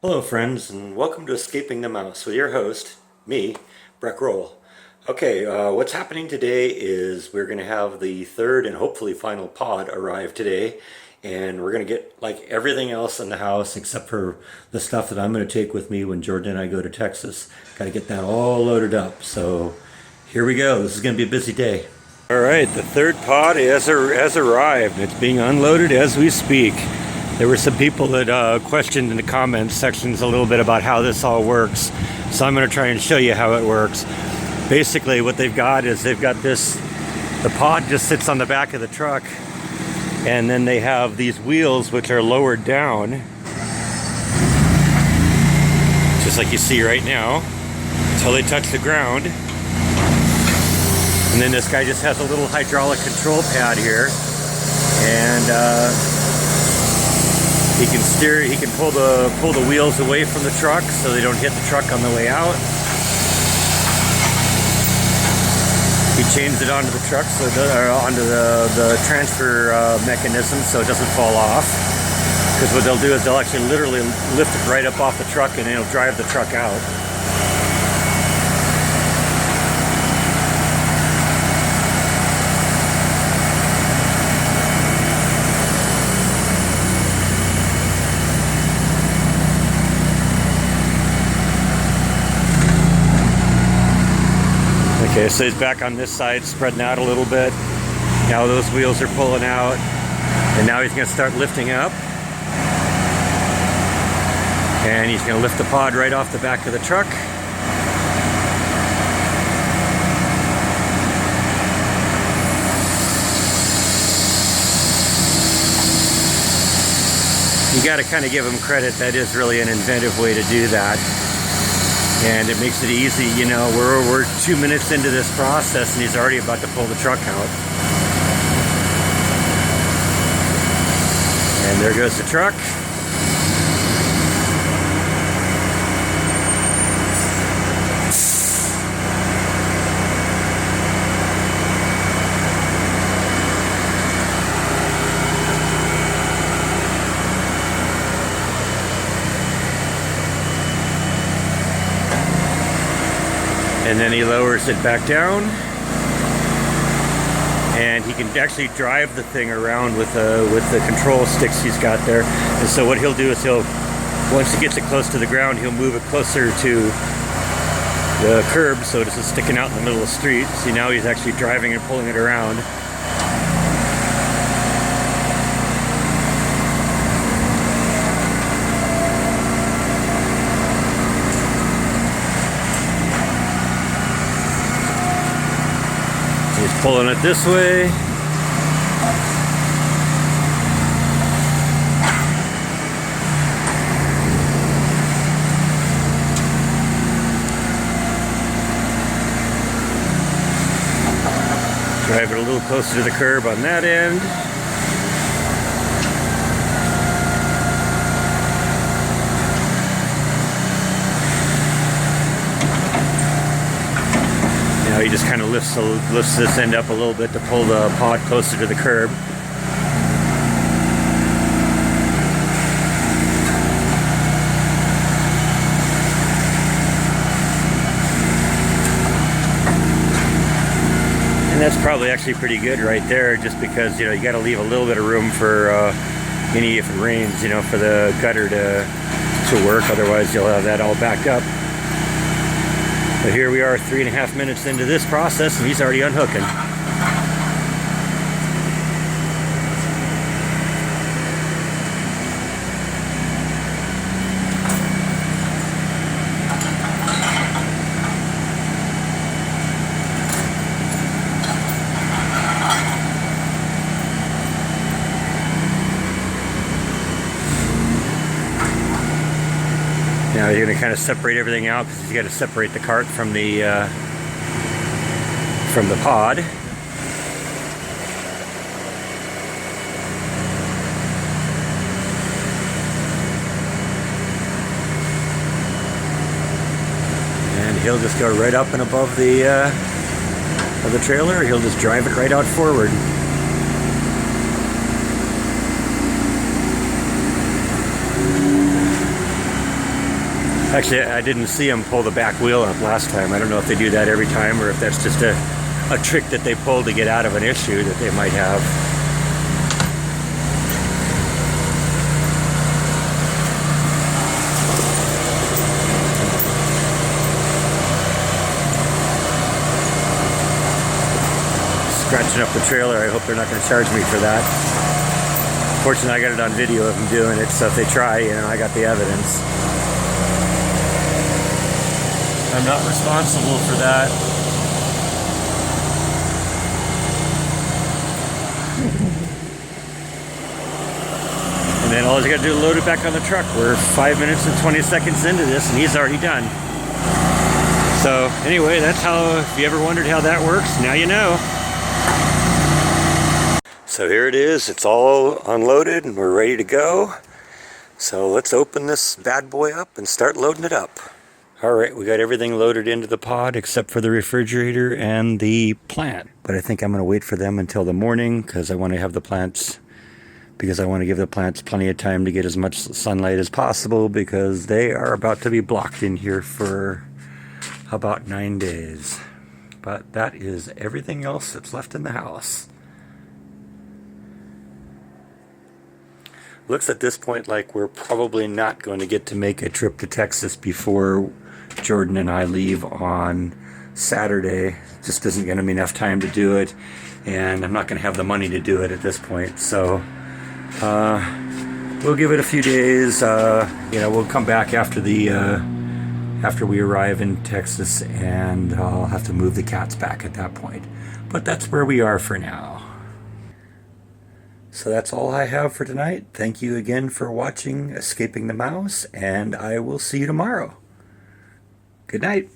Hello friends, and welcome to Escaping the Mouse with your host, me, Breck Roll. Okay, what's happening today is we're going to have the third and hopefully final pod arrive today, and we're going to get like everything else in the house except for the stuff that I'm going to take with me when Jordan and I go to Texas. Got to get that all loaded up, so here we go. This is going to be a busy day. Alright, the third pod has arrived. It's being unloaded as we speak. There were some people that questioned in the comments sections a little bit about how this all works. So I'm going to try and show you how it works. Basically what they've got is they've got this, the pod just sits on the back of the truck, and then they have these wheels which are lowered down, just like you see right now, until they touch the ground. And then this guy just has a little hydraulic control pad here, and he can steer. He can pull the wheels away from the truck so they don't hit the truck on the way out. He chains it onto the truck, so onto the transfer mechanism, so it doesn't fall off. Because what they'll do is they'll actually literally lift it right up off the truck, and it'll drive the truck out. Okay, so he's back on this side, spreading out a little bit. Now those wheels are pulling out, and now he's going to start lifting up. And he's going to lift the pod right off the back of the truck. You got to kind of give him credit. That is really an inventive way to do that. And it makes it easy, you know, we're 2 minutes into this process and he's already about to pull the truck out. And there goes the truck. And then he lowers it back down, and he can actually drive the thing around with the control sticks he's got there. And so what he'll do is once he gets it close to the ground, he'll move it closer to the curb so it isn't sticking out in the middle of the street. See, now he's actually driving and pulling it around. He's pulling it this way. Drive it a little closer to the curb on that end. Now he just kind of lifts this end up a little bit to pull the pod closer to the curb. And that's probably actually pretty good right there, just because, you know, you got to leave a little bit of room for if it rains, you know, for the gutter to work. Otherwise you'll have that all backed up. But here we are 3.5 minutes into this process, and he's already unhooking. Now you're going to kind of separate everything out, because you got to separate the cart from the pod. And he'll just go right up and above the trailer. He'll just drive it right out forward. Actually, I didn't see them pull the back wheel up last time. I don't know if they do that every time or if that's just a trick that they pull to get out of an issue that they might have. Scratching up the trailer. I hope they're not going to charge me for that. Fortunately, I got it on video of them doing it, so if they try, you know, I got the evidence. I'm not responsible for that. And then all I got to do is load it back on the truck. We're 5 minutes and 20 seconds into this, and he's already done. So anyway, that's how, if you ever wondered how that works, now you know. So here it is, it's all unloaded and we're ready to go. So let's open this bad boy up and start loading it up. Alright, we got everything loaded into the pod except for the refrigerator and the plant. But I think I'm going to wait for them until the morning because I want to have the plants, because I want to give the plants plenty of time to get as much sunlight as possible because they are about to be blocked in here for about 9 days. But that is everything else that's left in the house. Looks at this point like we're probably not going to get to make a trip to Texas before Jordan and I leave on Saturday. Just isn't going to be enough time to do it, and I'm not going to have the money to do it at this point. So we'll give it a few days. You know, we'll come back after the after we arrive in Texas, and I'll have to move the cats back at that point. But that's where we are for now. So that's all I have for tonight. Thank you again for watching Escaping the Mouse, and I will see you tomorrow. Good night.